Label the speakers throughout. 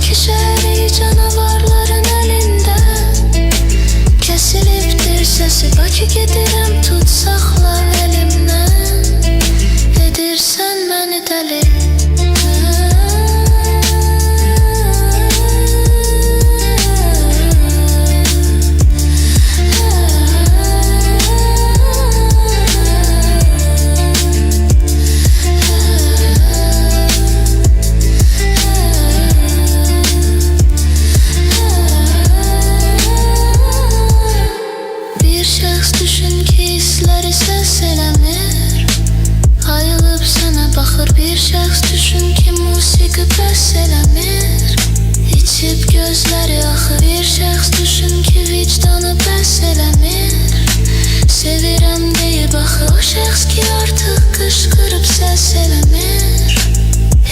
Speaker 1: Bakı şehri canavarların elinden, kesilipdir sesi. Bakı gedirəm tut saxla elimden, edirsən məni dəli. Düşün ki hisləri səs eləmir, ayılıb sənə baxır. Bir şəxs düşün ki musiqi bəs eləmir, içib gözləri axır. Bir şəxs düşün ki vicdanı bəs eləmir, sevirəm deyib axı. O şəxs ki artıq qışqırıb səs eləmir,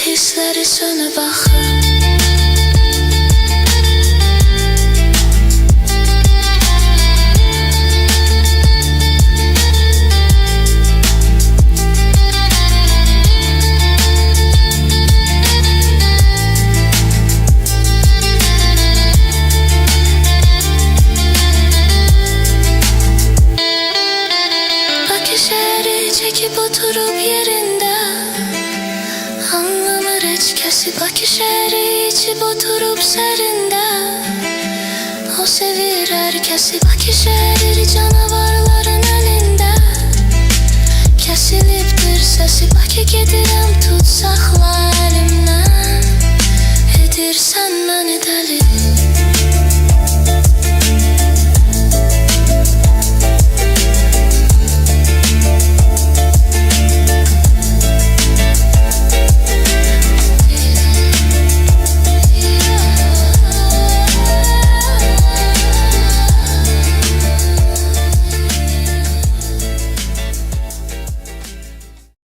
Speaker 1: hissləri sönüb axır. Çekip oturup yerinde, anlamır heç kəsi. Bakı şehri içip oturup serinde, o sevir herkesi. Bakı şehri canavarların elinde, kesilipdir sesi. Bakı gedirəm tut saxla